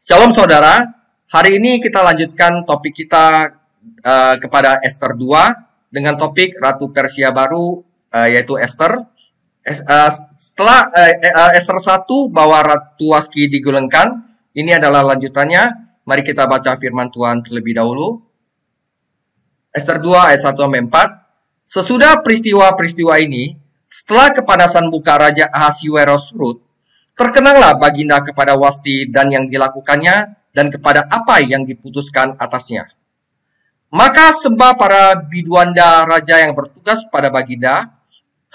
Shalom saudara, hari ini kita lanjutkan topik kita kepada Ester 2 dengan topik Ratu Persia baru yaitu Ester. Setelah Ester 1 bahwa Ratu Wasti digulingkan, ini adalah lanjutannya. Mari kita baca firman Tuhan terlebih dahulu. Ester 2 ayat 1-4. Sesudah peristiwa-peristiwa ini, setelah kepanasan muka Raja Ahasiweros surut, terkenanglah Baginda kepada Wasti dan yang dilakukannya dan kepada apa yang diputuskan atasnya. Maka sembah para biduanda raja yang bertugas pada Baginda,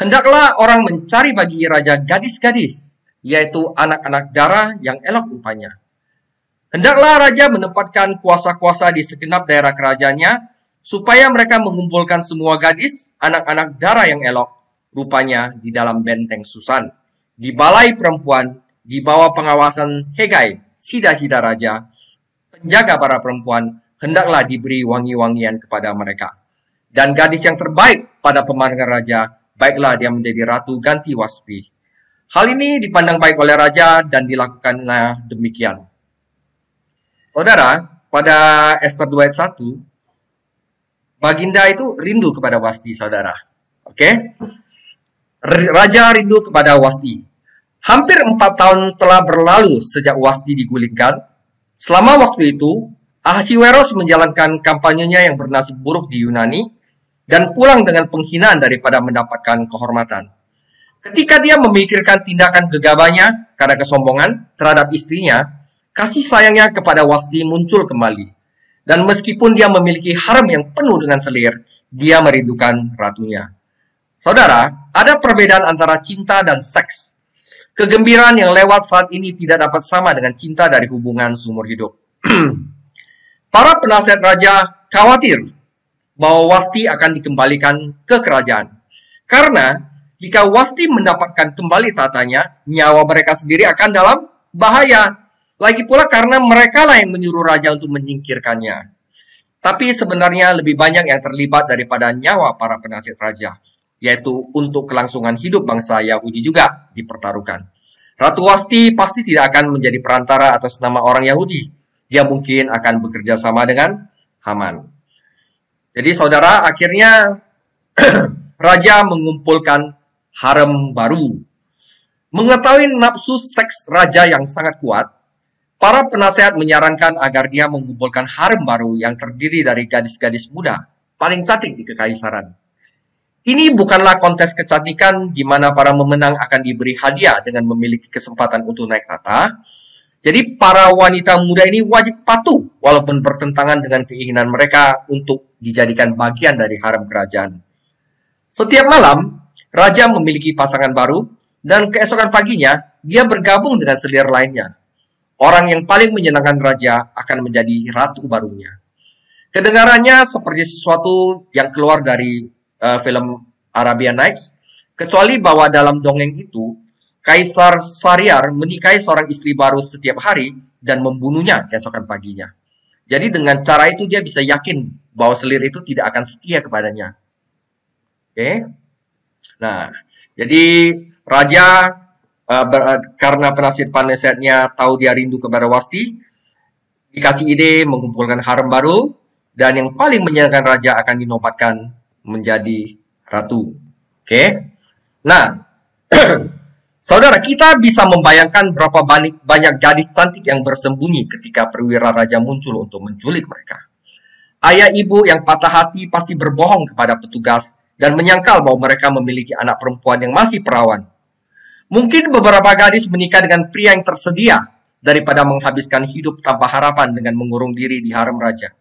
hendaklah orang mencari bagi raja gadis-gadis, yaitu anak-anak dara yang elok rupanya. Hendaklah raja menempatkan kuasa-kuasa di segenap daerah kerajaannya, supaya mereka mengumpulkan semua gadis, anak-anak dara yang elok rupanya di dalam benteng Susan, di balai perempuan, di bawah pengawasan Hegai, sida-sida raja, penjaga para perempuan, hendaklah diberi wangi-wangian kepada mereka. Dan gadis yang terbaik pada pemandangan raja, baiklah dia menjadi ratu ganti Wasti. Hal ini dipandang baik oleh raja dan dilakukannya demikian. Saudara, pada Ester 2 ayat 1, Baginda itu rindu kepada Wasti, saudara. Oke? Raja rindu kepada Wasti. Hampir 4 tahun telah berlalu sejak Wasti digulingkan. Selama waktu itu, Ahasiweros menjalankan kampanyenya yang bernasib buruk di Yunani dan pulang dengan penghinaan daripada mendapatkan kehormatan. Ketika dia memikirkan tindakan gegabahnya karena kesombongan terhadap istrinya, kasih sayangnya kepada Wasti muncul kembali. Dan meskipun dia memiliki harem yang penuh dengan selir, dia merindukan ratunya. Saudara, ada perbedaan antara cinta dan seks. Kegembiraan yang lewat saat ini tidak dapat sama dengan cinta dari hubungan seumur hidup. Para penasihat raja khawatir bahwa Wasti akan dikembalikan ke kerajaan. Karena jika Wasti mendapatkan kembali tatanya, nyawa mereka sendiri akan dalam bahaya. Lagi pula karena mereka lah yang menyuruh raja untuk menyingkirkannya. Tapi sebenarnya lebih banyak yang terlibat daripada nyawa para penasihat raja, yaitu untuk kelangsungan hidup bangsa Yahudi juga dipertaruhkan. Ratu Wasti pasti tidak akan menjadi perantara atas nama orang Yahudi. Dia mungkin akan bekerja sama dengan Haman. Jadi saudara, akhirnya raja mengumpulkan harem baru. Mengetahui nafsu seks raja yang sangat kuat, para penasehat menyarankan agar dia mengumpulkan harem baru yang terdiri dari gadis-gadis muda, paling cantik di kekaisaran. Ini bukanlah kontes kecantikan di mana para pemenang akan diberi hadiah dengan memiliki kesempatan untuk naik tahta. Jadi para wanita muda ini wajib patuh walaupun bertentangan dengan keinginan mereka untuk dijadikan bagian dari harem kerajaan. Setiap malam, raja memiliki pasangan baru dan keesokan paginya dia bergabung dengan selir lainnya. Orang yang paling menyenangkan raja akan menjadi ratu barunya. Kedengarannya seperti sesuatu yang keluar dari film Arabian Nights, kecuali bahwa dalam dongeng itu, Kaisar Syahriar menikahi seorang istri baru setiap hari dan membunuhnya keesokan paginya. Jadi dengan cara itu dia bisa yakin bahwa selir itu tidak akan setia kepadanya. Oke? Nah, jadi raja karena penasihat-penasihatnya tahu dia rindu kepada Wasti, dikasih ide mengumpulkan harem baru, dan yang paling menyenangkan raja akan dinobatkan menjadi ratu. Oke? Nah, saudara, kita bisa membayangkan berapa banyak gadis cantik yang bersembunyi ketika perwira raja muncul untuk menculik mereka. Ayah ibu yang patah hati pasti berbohong kepada petugas dan menyangkal bahwa mereka memiliki anak perempuan yang masih perawan. Mungkin beberapa gadis menikah dengan pria yang tersedia daripada menghabiskan hidup tanpa harapan dengan mengurung diri di harem raja.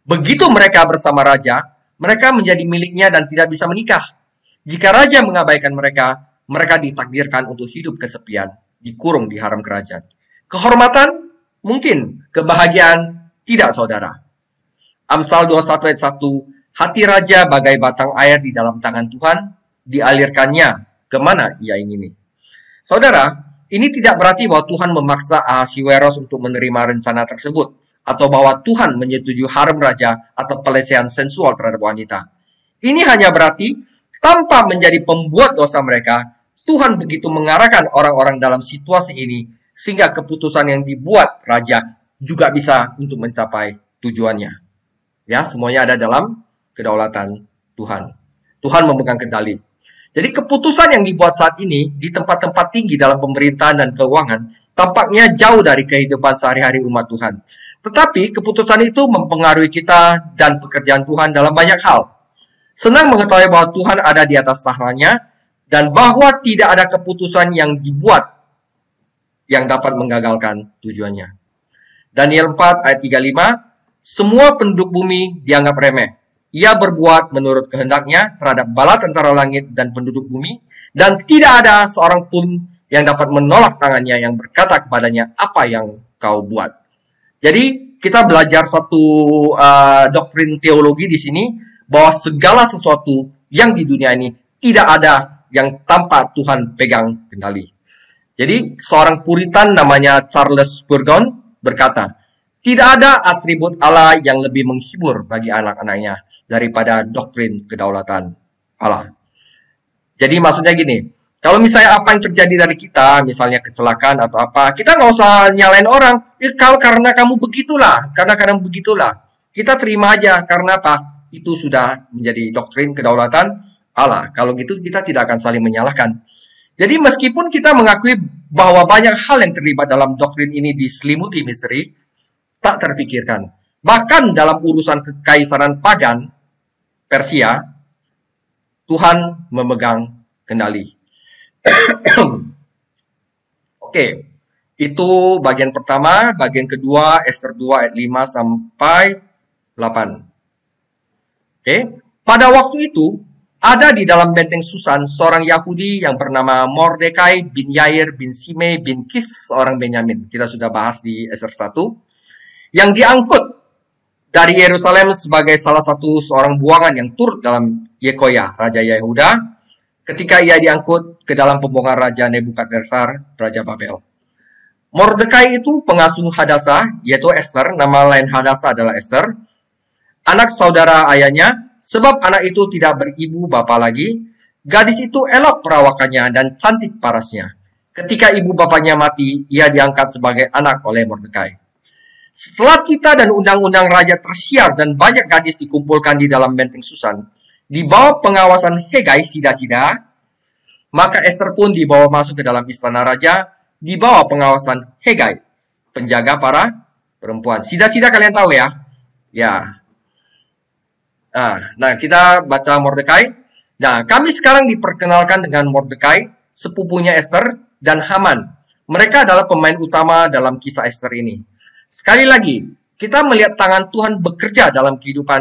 Begitu mereka bersama raja, mereka menjadi miliknya dan tidak bisa menikah. Jika raja mengabaikan mereka, mereka ditakdirkan untuk hidup kesepian, dikurung di harem kerajaan. Kehormatan? Mungkin. Kebahagiaan? Tidak, saudara. Amsal 21 ayat 1, hati raja bagai batang air di dalam tangan Tuhan, dialirkannya kemana ia ingini. Saudara, ini tidak berarti bahwa Tuhan memaksa Ahasiweros untuk menerima rencana tersebut, atau bahwa Tuhan menyetujui harem raja atau pelecehan sensual terhadap wanita. Ini hanya berarti, tanpa menjadi pembuat dosa mereka, Tuhan begitu mengarahkan orang-orang dalam situasi ini sehingga keputusan yang dibuat raja juga bisa untuk mencapai tujuannya. Ya, semuanya ada dalam kedaulatan Tuhan. Tuhan memegang kendali. Jadi keputusan yang dibuat saat ini di tempat-tempat tinggi dalam pemerintahan dan keuangan tampaknya jauh dari kehidupan sehari-hari umat Tuhan. Tetapi keputusan itu mempengaruhi kita dan pekerjaan Tuhan dalam banyak hal. Senang mengetahui bahwa Tuhan ada di atas tahtanya dan bahwa tidak ada keputusan yang dibuat yang dapat menggagalkan tujuannya. Daniel 4 ayat 35, semua penduduk bumi dianggap remeh. Ia berbuat menurut kehendaknya terhadap bala tentara langit dan penduduk bumi, dan tidak ada seorang pun yang dapat menolak tangannya yang berkata kepadanya, apa yang kau buat. Jadi kita belajar satu doktrin teologi di sini, bahwa segala sesuatu yang di dunia ini tidak ada yang tanpa Tuhan pegang kendali. Jadi seorang Puritan namanya Charles Spurgeon berkata, tidak ada atribut Allah yang lebih menghibur bagi anak-anaknya daripada doktrin kedaulatan Allah. Jadi maksudnya gini, kalau misalnya apa yang terjadi dari kita, misalnya kecelakaan atau apa, kita nggak usah nyalain orang. Kalau karena kamu begitulah, kita terima aja. Karena apa? Itu sudah menjadi doktrin kedaulatan Allah. Kalau gitu kita tidak akan saling menyalahkan. Jadi meskipun kita mengakui bahwa banyak hal yang terlibat dalam doktrin ini diselimuti misteri, tak terpikirkan. Bahkan dalam urusan kekaisaran pagan Persia, Tuhan memegang kendali. Oke, itu bagian pertama. Bagian kedua, Ester 2 ayat 5 sampai 8. Oke, pada waktu itu, ada di dalam benteng Susan seorang Yahudi yang bernama Mordekai bin Yair bin Simei bin Kis, seorang Benyamin. Kita sudah bahas di Ester 1. Yang diangkut dari Yerusalem sebagai salah satu seorang buangan yang turut dalam Yekoyah, Raja Yehuda, ketika ia diangkut ke dalam pembuangan Raja Nebukadnezar, Raja Babel. Mordekai itu pengasuh Hadasa, yaitu Ester, nama lain Hadasa adalah Ester, anak saudara ayahnya, sebab anak itu tidak beribu bapa lagi. Gadis itu elok perawakannya dan cantik parasnya. Ketika ibu bapanya mati, ia diangkat sebagai anak oleh Mordekai. Setelah kita dan undang-undang raja tersiar dan banyak gadis dikumpulkan di dalam benteng Susan, di bawah pengawasan Hegai sida-sida, maka Ester pun dibawa masuk ke dalam istana raja, di bawah pengawasan Hegai, penjaga para perempuan. Sida-sida kalian tahu ya? Ya. Nah, kita baca Mordekai. Nah, kami sekarang diperkenalkan dengan Mordekai, sepupunya Ester, dan Haman. Mereka adalah pemain utama dalam kisah Ester ini. Sekali lagi, kita melihat tangan Tuhan bekerja dalam kehidupan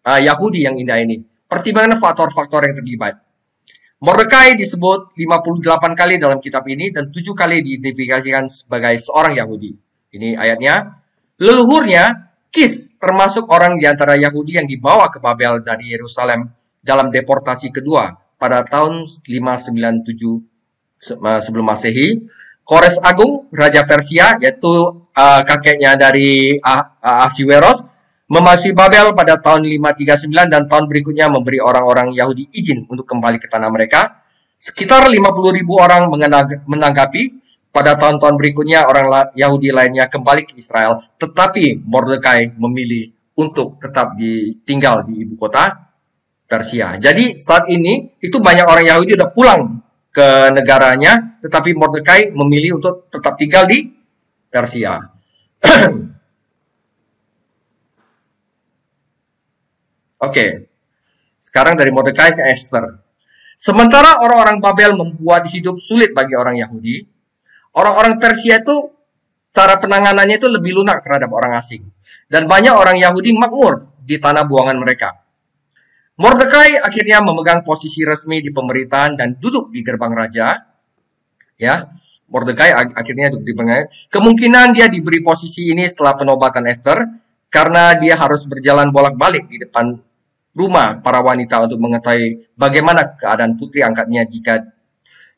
Yahudi yang indah ini. Pertimbangan faktor-faktor yang terlibat. Mordekai disebut 58 kali dalam kitab ini dan 7 kali diidentifikasikan sebagai seorang Yahudi. Ini ayatnya. Leluhurnya, Kis, termasuk orang di antara Yahudi yang dibawa ke Babel dari Yerusalem dalam deportasi kedua pada tahun 597 sebelum Masehi. Kores Agung, Raja Persia, yaitu kakeknya dari Ahasiweros, memasuki Babel pada tahun 539 dan tahun berikutnya memberi orang-orang Yahudi izin untuk kembali ke tanah mereka. Sekitar 50.000 orang menanggapi. Pada tahun-tahun berikutnya orang Yahudi lainnya kembali ke Israel, tetapi Mordekai memilih untuk tetap tinggal di ibu kota Persia. Jadi saat ini itu banyak orang Yahudi udah pulang ke negaranya, tetapi Mordekai memilih untuk tetap tinggal di Persia. Oke, sekarang dari Mordekai ke Ester. Sementara orang-orang Babel membuat hidup sulit bagi orang Yahudi, orang-orang Persia itu cara penanganannya itu lebih lunak terhadap orang asing. Dan banyak orang Yahudi makmur di tanah buangan mereka. Mordekai akhirnya memegang posisi resmi di pemerintahan dan duduk di gerbang raja. Ya, Mordekai akhirnya duduk di gerbang. Kemungkinan dia diberi posisi ini setelah penobatan Ester karena dia harus berjalan bolak-balik di depan rumah para wanita untuk mengetahui bagaimana keadaan putri angkatnya jika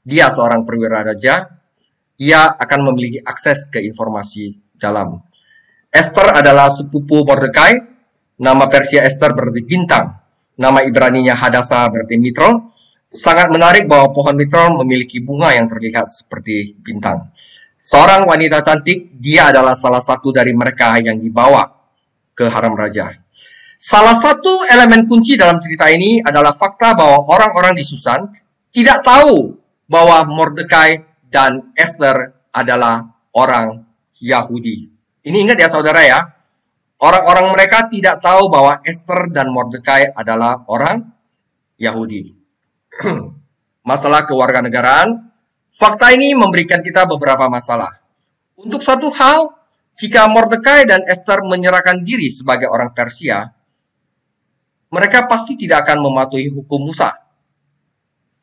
dia seorang perwira raja. Ia akan memiliki akses ke informasi dalam. Ester adalah sepupu Mordekai. Nama Persia Ester berarti bintang. Nama Ibraninya Hadasa berarti mitron. Sangat menarik bahwa pohon mitron memiliki bunga yang terlihat seperti bintang. seorang wanita cantik, dia adalah salah satu dari mereka yang dibawa ke harem raja. Salah satu elemen kunci dalam cerita ini adalah fakta bahwa orang-orang di Susan tidak tahu bahwa Mordekai dan Esther adalah orang Yahudi. Ini ingat ya saudara ya, orang-orang mereka tidak tahu bahwa Esther dan Mordekai adalah orang Yahudi. Masalah kewarganegaraan, fakta ini memberikan kita beberapa masalah. Untuk satu hal, jika Mordekai dan Esther menyerahkan diri sebagai orang Persia, mereka pasti tidak akan mematuhi hukum Musa.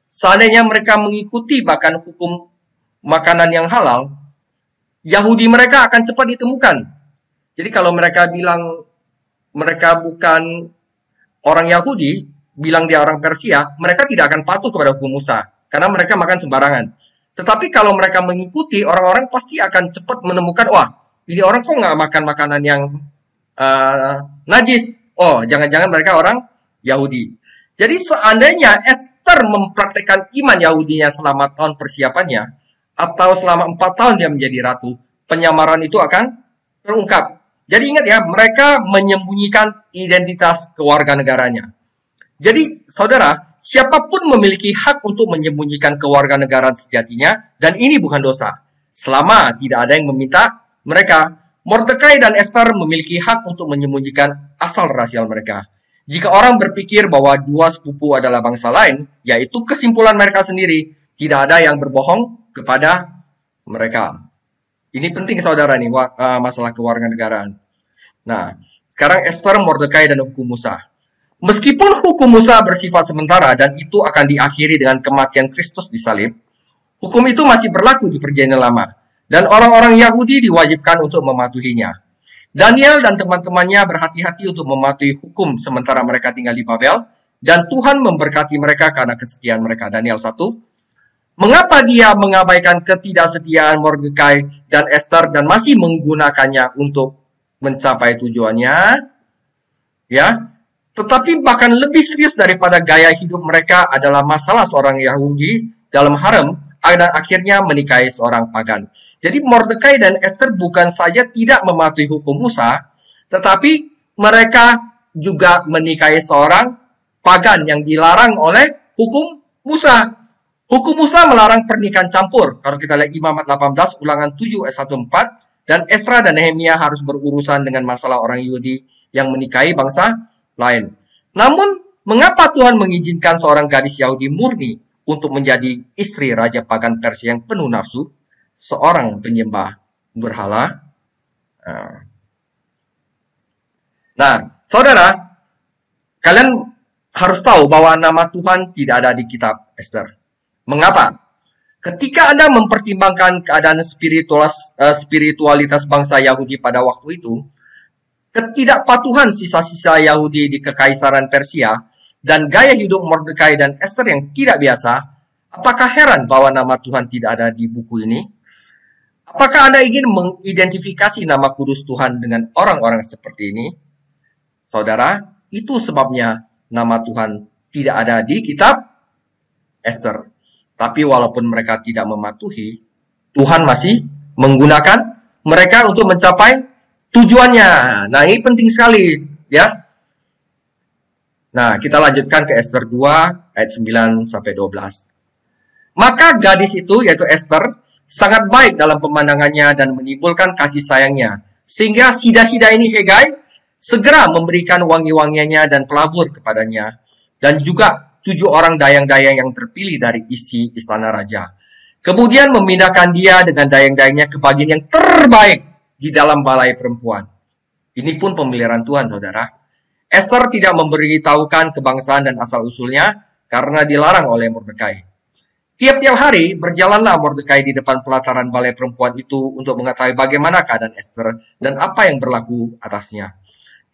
Seandainya mereka mengikuti bahkan hukum makanan yang halal, Yahudi mereka akan cepat ditemukan. Jadi kalau mereka bilang mereka bukan orang Yahudi, bilang dia orang Persia, mereka tidak akan patuh kepada hukum Musa, karena mereka makan sembarangan. Tetapi kalau mereka mengikuti, orang-orang pasti akan cepat menemukan, wah, ini orang kok nggak makan makanan yang najis. Oh, jangan-jangan mereka orang Yahudi. Jadi seandainya Esther mempraktekkan iman Yahudinya selama tahun persiapannya, atau selama 4 tahun dia menjadi ratu, penyamaran itu akan terungkap. Jadi ingat ya, mereka menyembunyikan identitas kewarganegaranya. Jadi saudara, siapapun memiliki hak untuk menyembunyikan kewarganegaraan sejatinya, dan ini bukan dosa. Selama tidak ada yang meminta mereka, Mordekai dan Esther memiliki hak untuk menyembunyikan asal rasial mereka. Jika orang berpikir bahwa dua sepupu adalah bangsa lain, yaitu kesimpulan mereka sendiri, tidak ada yang berbohong kepada mereka. Ini penting saudara nih, masalah kewarganegaraan. Nah, sekarang Esther, Mordekai, dan hukum Musa. Meskipun hukum Musa bersifat sementara dan itu akan diakhiri dengan kematian Kristus di salib, hukum itu masih berlaku di Perjanjian Lama, dan orang-orang Yahudi diwajibkan untuk mematuhinya. Daniel dan teman-temannya berhati-hati untuk mematuhi hukum sementara mereka tinggal di Babel, dan Tuhan memberkati mereka karena kesetiaan mereka. Daniel 1. Mengapa dia mengabaikan ketidaksetiaan Mordekai dan Esther dan masih menggunakannya untuk mencapai tujuannya? Ya, tetapi bahkan lebih serius daripada gaya hidup mereka adalah masalah seorang Yahudi dalam harem dan akhirnya menikahi seorang pagan. Jadi Mordekai dan Esther bukan saja tidak mematuhi hukum Musa, tetapi mereka juga menikahi seorang pagan yang dilarang oleh hukum Musa. Hukum Musa melarang pernikahan campur. Kalau kita lihat Imamat 18, Ulangan 7 ayat 1-4, dan Esra dan Nehemia harus berurusan dengan masalah orang Yahudi yang menikahi bangsa lain. Namun, mengapa Tuhan mengizinkan seorang gadis Yahudi murni untuk menjadi istri raja pagan Persia yang penuh nafsu, seorang penyembah berhala? Nah, saudara, kalian harus tahu bahwa nama Tuhan tidak ada di kitab Esther. Mengapa? Ketika Anda mempertimbangkan keadaan spiritualitas bangsa Yahudi pada waktu itu, ketidakpatuhan sisa-sisa Yahudi di Kekaisaran Persia, dan gaya hidup Mordekai dan Esther yang tidak biasa, apakah heran bahwa nama Tuhan tidak ada di buku ini? Apakah Anda ingin mengidentifikasi nama kudus Tuhan dengan orang-orang seperti ini? Saudara, itu sebabnya nama Tuhan tidak ada di kitab Esther. Tapi walaupun mereka tidak mematuhi, Tuhan masih menggunakan mereka untuk mencapai tujuannya. Nah, ini penting sekali ya. Nah, kita lanjutkan ke Esther 2 ayat 9-12. Maka gadis itu, yaitu Esther, sangat baik dalam pemandangannya dan menimbulkan kasih sayangnya. Sehingga sida-sida ini, Hegai, segera memberikan wangi-wangiannya dan pelabur kepadanya. Dan juga 7 orang dayang-dayang yang terpilih dari isi istana raja. Kemudian memindahkan dia dengan dayang-dayangnya ke bagian yang terbaik di dalam balai perempuan. Ini pun pemeliharaan Tuhan, saudara. Esther tidak memberitahukan kebangsaan dan asal-usulnya karena dilarang oleh Mordekai. Tiap-tiap hari berjalanlah Mordekai di depan pelataran balai perempuan itu untuk mengetahui bagaimana keadaan Esther dan apa yang berlaku atasnya.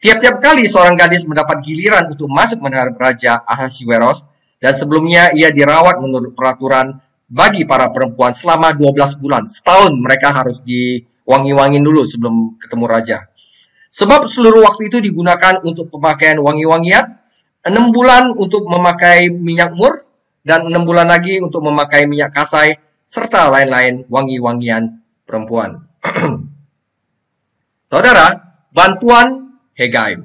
Tiap-tiap kali seorang gadis mendapat giliran untuk masuk menghadap Raja Ahasuerus, dan sebelumnya ia dirawat menurut peraturan bagi para perempuan selama 12 bulan. Setahun mereka harus diwangi-wangin dulu sebelum ketemu raja. Sebab seluruh waktu itu digunakan untuk pemakaian wangi-wangian, 6 bulan untuk memakai minyak mur, dan 6 bulan lagi untuk memakai minyak kasai, serta lain-lain wangi-wangian perempuan. Saudara, bantuan Hegai.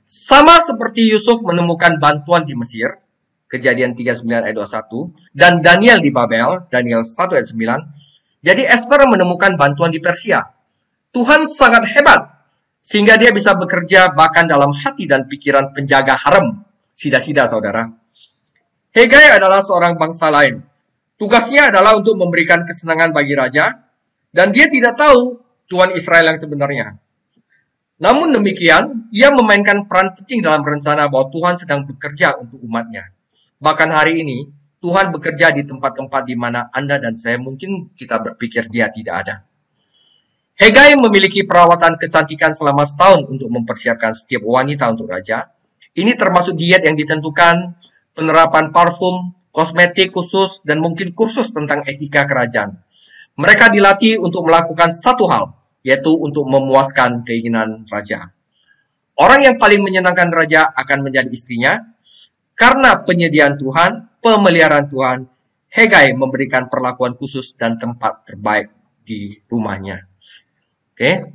Sama seperti Yusuf menemukan bantuan di Mesir, Kejadian 39 ayat 21, dan Daniel di Babel, Daniel 1 ayat 9, jadi Esther menemukan bantuan di Persia. Tuhan sangat hebat, sehingga dia bisa bekerja bahkan dalam hati dan pikiran penjaga harem. Sida-sida, saudara. Hegai adalah seorang bangsa lain. Tugasnya adalah untuk memberikan kesenangan bagi raja, dan dia tidak tahu Tuhan Israel yang sebenarnya. Namun demikian, ia memainkan peran penting dalam rencana bahwa Tuhan sedang bekerja untuk umatnya. Bahkan hari ini, Tuhan bekerja di tempat-tempat di mana Anda dan saya mungkin kita berpikir dia tidak ada. Hegai memiliki perawatan kecantikan selama setahun untuk mempersiapkan setiap wanita untuk raja. Ini termasuk diet yang ditentukan, penerapan parfum, kosmetik khusus, dan mungkin kursus tentang etika kerajaan. Mereka dilatih untuk melakukan satu hal, yaitu untuk memuaskan keinginan raja. Orang yang paling menyenangkan raja akan menjadi istrinya. Karena penyediaan Tuhan, pemeliharaan Tuhan, Hegai memberikan perlakuan khusus dan tempat terbaik di rumahnya. Oke.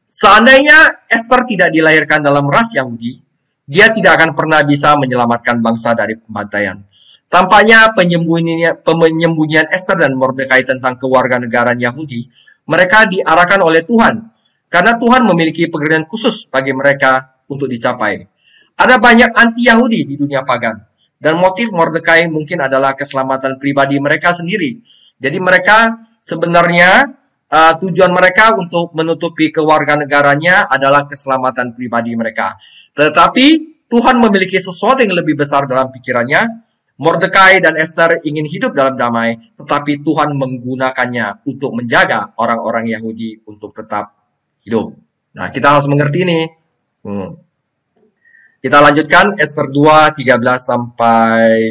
Seandainya Esther tidak dilahirkan dalam ras Yahudi, dia tidak akan pernah bisa menyelamatkan bangsa dari pembantaian. Tampaknya penyembunyian Esther dan Mordekai tentang kewarganegaraan Yahudi, mereka diarahkan oleh Tuhan, karena Tuhan memiliki pekerjaan khusus bagi mereka untuk dicapai. Ada banyak anti-Yahudi di dunia pagan, dan motif Mordekai mungkin adalah keselamatan pribadi mereka sendiri. Jadi mereka sebenarnya tujuan mereka untuk menutupi kewarganegaranya adalah keselamatan pribadi mereka. Tetapi Tuhan memiliki sesuatu yang lebih besar dalam pikirannya. Mordekai dan Esther ingin hidup dalam damai, tetapi Tuhan menggunakannya untuk menjaga orang-orang Yahudi untuk tetap hidup. Nah, kita harus mengerti ini. Kita lanjutkan Esther 2, 13 sampai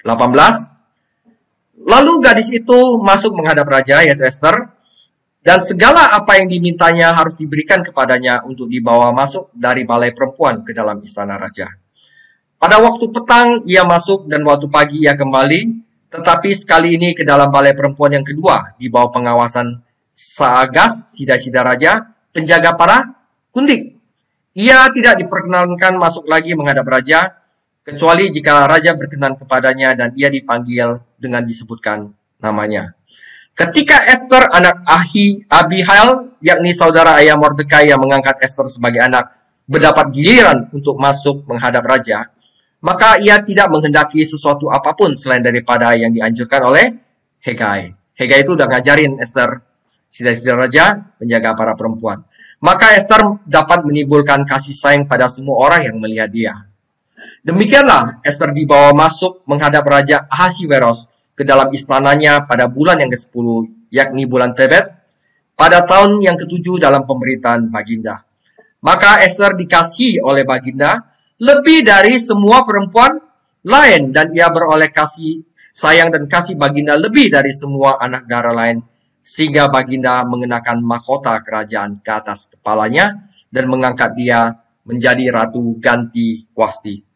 18. Lalu gadis itu masuk menghadap raja, yaitu Esther, dan segala apa yang dimintanya harus diberikan kepadanya untuk dibawa masuk dari balai perempuan ke dalam istana raja. Pada waktu petang ia masuk dan waktu pagi ia kembali, tetapi sekali ini ke dalam balai perempuan yang kedua di bawah pengawasan Saagas, sida-sida raja, penjaga para kundik. Ia tidak diperkenankan masuk lagi menghadap raja, kecuali jika raja berkenan kepadanya dan ia dipanggil dengan disebutkan namanya. Ketika Esther anak Abihail, yakni saudara ayah Mordekai yang mengangkat Esther sebagai anak, mendapat giliran untuk masuk menghadap raja, maka ia tidak menghendaki sesuatu apapun selain daripada yang dianjurkan oleh Hegai. Hegai itu udah ngajarin Esther, sida-sida raja, penjaga para perempuan. Maka Esther dapat menimbulkan kasih sayang pada semua orang yang melihat dia. Demikianlah Esther dibawa masuk menghadap Raja Ahasiweros ke dalam istananya pada bulan yang ke-10, yakni bulan Tebet, pada tahun yang ke-7 dalam pemerintahan Baginda. Maka Esther dikasihi oleh Baginda lebih dari semua perempuan lain, dan ia beroleh kasih sayang dan kasih Baginda lebih dari semua anak darah lain, sehingga Baginda mengenakan mahkota kerajaan ke atas kepalanya dan mengangkat dia menjadi ratu ganti Wasti.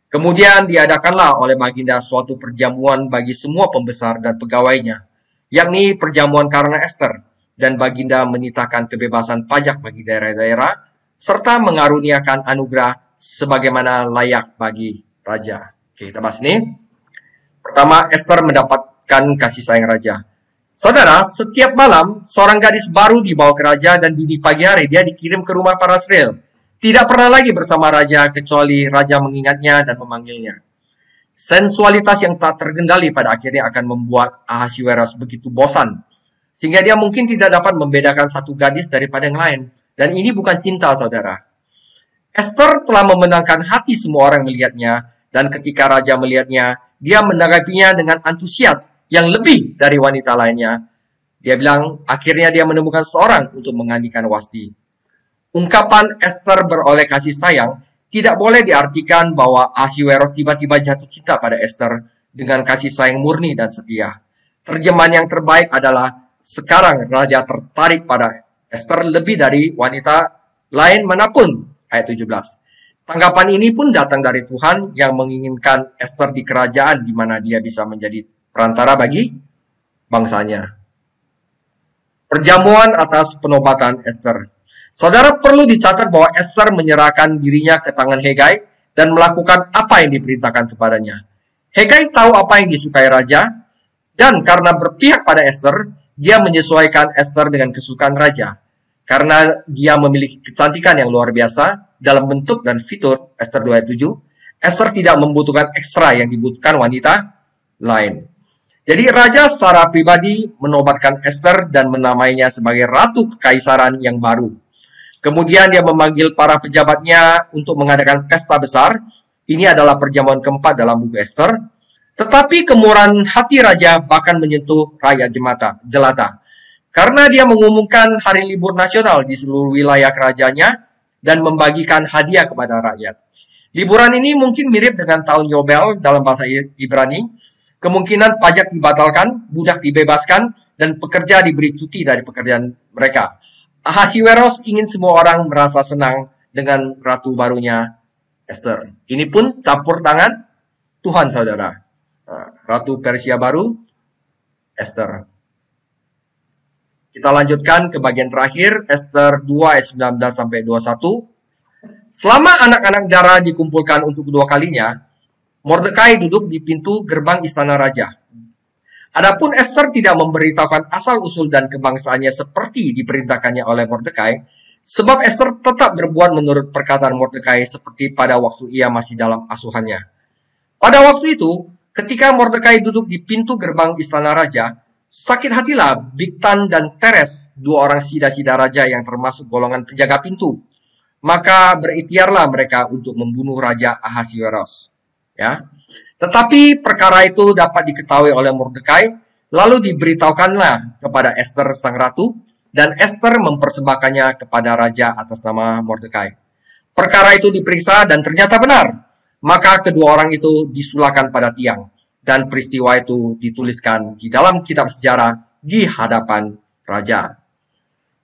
Kemudian diadakanlah oleh Baginda suatu perjamuan bagi semua pembesar dan pegawainya, yakni perjamuan karena Esther, dan Baginda menitahkan kebebasan pajak bagi daerah-daerah, serta mengaruniakan anugerah sebagaimana layak bagi raja. Oke, kita bahas ini. Pertama, Esther mendapatkan kasih sayang raja. Saudara, setiap malam seorang gadis baru dibawa ke raja dan dini pagi hari dia dikirim ke rumah para Israel. Tidak pernah lagi bersama raja kecuali raja mengingatnya dan memanggilnya. Sensualitas yang tak terkendali pada akhirnya akan membuat Ahasiweros begitu bosan, sehingga dia mungkin tidak dapat membedakan satu gadis daripada yang lain. Dan ini bukan cinta, saudara. Esther telah memenangkan hati semua orang melihatnya, dan ketika raja melihatnya, dia menanggapinya dengan antusias yang lebih dari wanita lainnya. Dia bilang, akhirnya dia menemukan seorang untuk menggantikan Wasti. Ungkapan Esther beroleh kasih sayang tidak boleh diartikan bahwa Ahasiweros tiba-tiba jatuh cinta pada Esther dengan kasih sayang murni dan setia. Terjemahan yang terbaik adalah, sekarang raja tertarik pada Esther lebih dari wanita lain manapun. Ayat 17. Tanggapan ini pun datang dari Tuhan yang menginginkan Esther di kerajaan di mana dia bisa menjadi perantara bagi bangsanya. Perjamuan atas penobatan Ester. Saudara, perlu dicatat bahwa Ester menyerahkan dirinya ke tangan Hegai dan melakukan apa yang diperintahkan kepadanya. Hegai tahu apa yang disukai raja, dan karena berpihak pada Ester, dia menyesuaikan Ester dengan kesukaan raja. Karena dia memiliki kecantikan yang luar biasa dalam bentuk dan fitur Ester 2 ayat 7, Ester tidak membutuhkan ekstra yang dibutuhkan wanita lain. Jadi raja secara pribadi menobatkan Ester dan menamainya sebagai ratu kekaisaran yang baru. Kemudian dia memanggil para pejabatnya untuk mengadakan pesta besar. Ini adalah perjamuan keempat dalam buku Ester. Tetapi kemurahan hati raja bahkan menyentuh rakyat jelata. Karena dia mengumumkan hari libur nasional di seluruh wilayah kerajaannya dan membagikan hadiah kepada rakyat. Liburan ini mungkin mirip dengan tahun Yobel dalam bahasa Ibrani. Kemungkinan pajak dibatalkan, budak dibebaskan, dan pekerja diberi cuti dari pekerjaan mereka. Ahasiweros ingin semua orang merasa senang dengan ratu barunya Ester. Ini pun campur tangan Tuhan, saudara. Ratu Persia baru, Ester. Kita lanjutkan ke bagian terakhir, Ester 2 ayat 19 sampai 21. Selama anak-anak Dara dikumpulkan untuk kedua kalinya, Mordekai duduk di pintu gerbang istana raja. Adapun Ester tidak memberitahukan asal-usul dan kebangsaannya seperti diperintahkannya oleh Mordekai, sebab Ester tetap berbuat menurut perkataan Mordekai seperti pada waktu ia masih dalam asuhannya. Pada waktu itu, ketika Mordekai duduk di pintu gerbang istana raja, sakit hatilah Bigtan dan Teres, dua orang sida-sida raja yang termasuk golongan penjaga pintu. Maka berikhtiarlah mereka untuk membunuh Raja Ahasiweros. Ya. Tetapi perkara itu dapat diketahui oleh Mordekai, lalu diberitahukanlah kepada Ester sang ratu, dan Ester mempersembahkannya kepada raja atas nama Mordekai. Perkara itu diperiksa dan ternyata benar. Maka kedua orang itu disulahkan pada tiang, dan peristiwa itu dituliskan di dalam kitab sejarah di hadapan raja.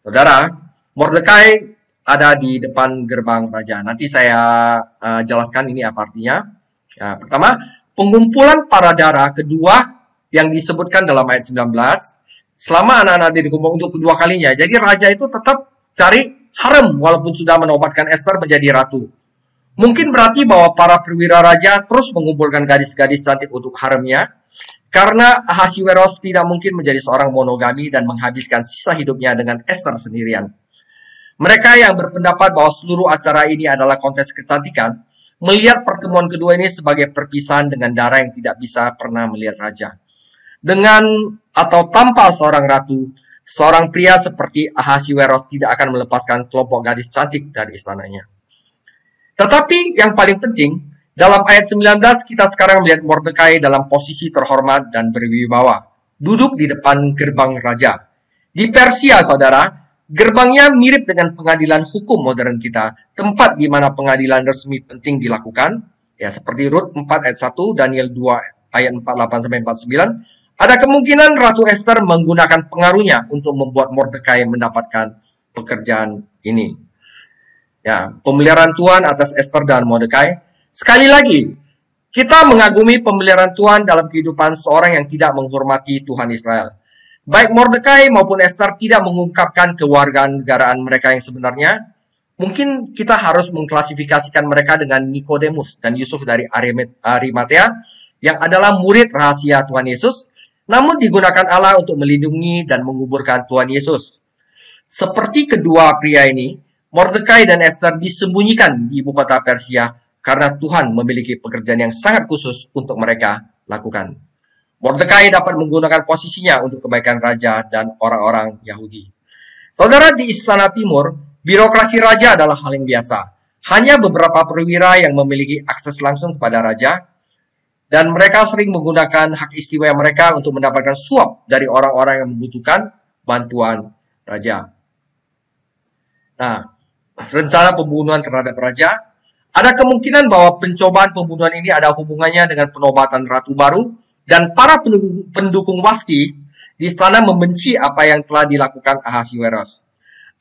Saudara, Mordekai ada di depan gerbang raja. Nanti saya jelaskan ini apa artinya. Ya, pertama, pengumpulan para dara kedua yang disebutkan dalam ayat 19, selama anak-anak dikumpul untuk kedua kalinya. Jadi raja itu tetap cari harem walaupun sudah menobatkan Ester menjadi ratu. Mungkin berarti bahwa para perwira raja terus mengumpulkan gadis-gadis cantik untuk haremnya, karena Ahasiweros tidak mungkin menjadi seorang monogami dan menghabiskan sisa hidupnya dengan Ester sendirian. Mereka yang berpendapat bahwa seluruh acara ini adalah kontes kecantikan, melihat pertemuan kedua ini sebagai perpisahan dengan Dara yang tidak bisa pernah melihat raja. Dengan atau tanpa seorang ratu, seorang pria seperti Ahasiweros tidak akan melepaskan kelompok gadis cantik dari istananya. Tetapi yang paling penting, dalam ayat 19 kita sekarang melihat Mordekai dalam posisi terhormat dan berwibawa, duduk di depan gerbang raja. Di Persia, saudara, gerbangnya mirip dengan pengadilan hukum modern kita, tempat di mana pengadilan resmi penting dilakukan, ya seperti Rut 4 ayat 1, Daniel 2 ayat 48 sampai 49. Ada kemungkinan Ratu Ester menggunakan pengaruhnya untuk membuat Mordekai mendapatkan pekerjaan ini. Ya, pemeliharaan Tuhan atas Ester dan Mordekai. Sekali lagi, kita mengagumi pemeliharaan Tuhan dalam kehidupan seorang yang tidak menghormati Tuhan Israel. Baik Mordekai maupun Ester tidak mengungkapkan kewarganegaraan mereka yang sebenarnya. Mungkin kita harus mengklasifikasikan mereka dengan Nikodemus dan Yusuf dari Arimatea, yang adalah murid rahasia Tuhan Yesus, namun digunakan Allah untuk melindungi dan menguburkan Tuhan Yesus. Seperti kedua pria ini, Mordekai dan Ester disembunyikan di ibu kota Persia karena Tuhan memiliki pekerjaan yang sangat khusus untuk mereka lakukan. Mordekai dapat menggunakan posisinya untuk kebaikan raja dan orang-orang Yahudi. Saudara, di Istana Timur, birokrasi raja adalah hal yang biasa. Hanya beberapa perwira yang memiliki akses langsung kepada raja, dan mereka sering menggunakan hak istimewa mereka untuk mendapatkan suap dari orang-orang yang membutuhkan bantuan raja. Nah, rencana pembunuhan terhadap raja, ada kemungkinan bahwa pencobaan pembunuhan ini ada hubungannya dengan penobatan ratu baru, dan para pendukung Wasti di istana membenci apa yang telah dilakukan Ahasiweros.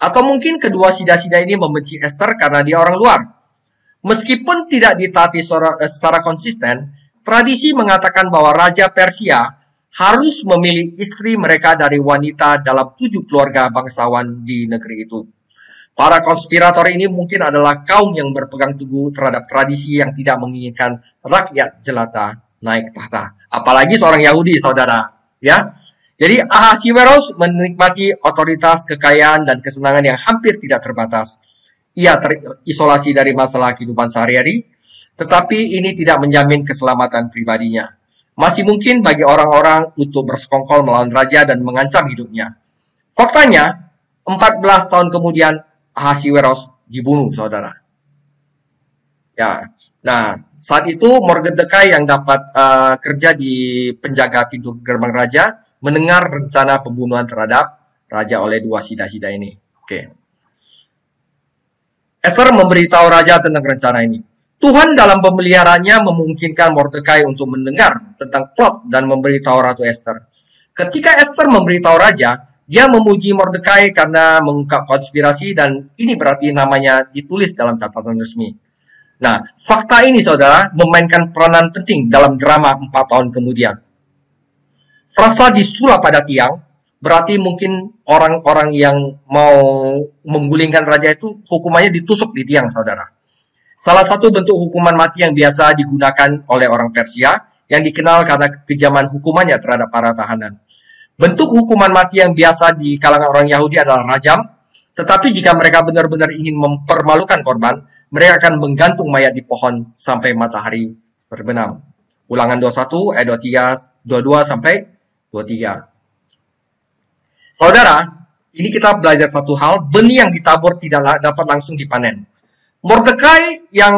Atau mungkin kedua sida-sida ini membenci Ester karena dia orang luar. Meskipun tidak ditaati secara konsisten, tradisi mengatakan bahwa Raja Persia harus memilih istri mereka dari wanita dalam 7 keluarga bangsawan di negeri itu. Para konspirator ini mungkin adalah kaum yang berpegang teguh terhadap tradisi yang tidak menginginkan rakyat jelata naik tahta. Apalagi seorang Yahudi, saudara. Ya, jadi Ahasiweros menikmati otoritas, kekayaan, dan kesenangan yang hampir tidak terbatas. Ia terisolasi dari masalah kehidupan sehari-hari, tetapi ini tidak menjamin keselamatan pribadinya. Masih mungkin bagi orang-orang untuk bersekongkol melawan raja dan mengancam hidupnya. Faktanya, 14 tahun kemudian Ahasiweros dibunuh, saudara. Ya, nah saat itu Mordekai yang dapat kerja di penjaga pintu gerbang raja mendengar rencana pembunuhan terhadap raja oleh 2 sida-sida ini. Oke. Esther memberitahu raja tentang rencana ini. Tuhan dalam pemeliharaannya memungkinkan Mordekai untuk mendengar tentang plot dan memberitahu Ratu Esther. Ketika Esther memberitahu raja, dia memuji Mordekai karena mengungkap konspirasi dan ini berarti namanya ditulis dalam catatan resmi. Nah, fakta ini saudara memainkan peranan penting dalam drama 4 tahun kemudian. Frasa disulap pada tiang berarti mungkin orang-orang yang mau menggulingkan raja itu hukumannya ditusuk di tiang, saudara. Salah satu bentuk hukuman mati yang biasa digunakan oleh orang Persia yang dikenal karena kekejaman hukumannya terhadap para tahanan. Bentuk hukuman mati yang biasa di kalangan orang Yahudi adalah rajam, tetapi jika mereka benar-benar ingin mempermalukan korban, mereka akan menggantung mayat di pohon sampai matahari berbenam. Ulangan 21 ayat 22 sampai 23. Saudara, ini kita belajar satu hal, benih yang ditabur tidak dapat langsung dipanen. Mordekai yang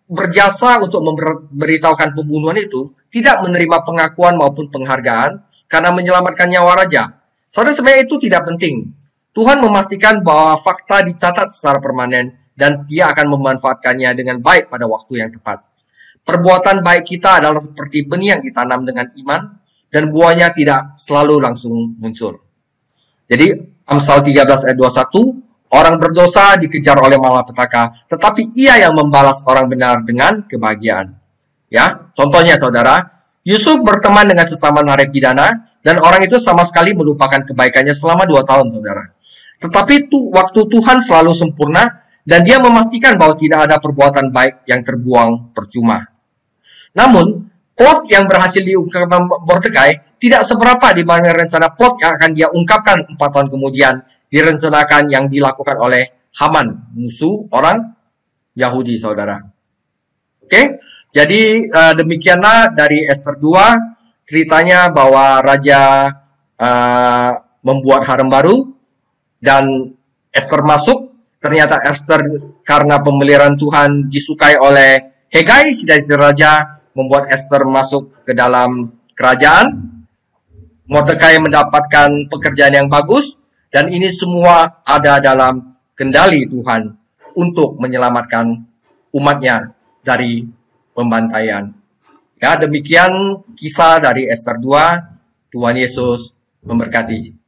berjasa untuk memberitahukan pembunuhan itu tidak menerima pengakuan maupun penghargaan karena menyelamatkan nyawa raja. Saudara, sebenarnya itu tidak penting. Tuhan memastikan bahwa fakta dicatat secara permanen dan dia akan memanfaatkannya dengan baik pada waktu yang tepat. Perbuatan baik kita adalah seperti benih yang ditanam dengan iman dan buahnya tidak selalu langsung muncul. Jadi Amsal 13 ayat 21, orang berdosa dikejar oleh malapetaka, tetapi ia yang membalas orang benar dengan kebahagiaan. Ya, contohnya saudara, Yusuf berteman dengan sesama narapidana dan orang itu sama sekali melupakan kebaikannya selama 2 tahun, saudara. Tetapi waktu Tuhan selalu sempurna dan dia memastikan bahwa tidak ada perbuatan baik yang terbuang percuma. Namun, plot yang berhasil diungkapkan Mordekai tidak seberapa dibanding rencana plot yang akan dia ungkapkan 4 tahun kemudian direncanakan yang dilakukan oleh Haman, musuh orang Yahudi, saudara. Oke, jadi demikianlah dari Esther 2, ceritanya bahwa raja membuat harem baru dan Esther masuk. Ternyata Esther karena pemeliharaan Tuhan disukai oleh Hegai, si raja, membuat Esther masuk ke dalam kerajaan. Mordekai mendapatkan pekerjaan yang bagus dan ini semua ada dalam kendali Tuhan untuk menyelamatkan umatnya dari pembantaian. Ya, demikian kisah dari Esther 2. Tuhan Yesus memberkati.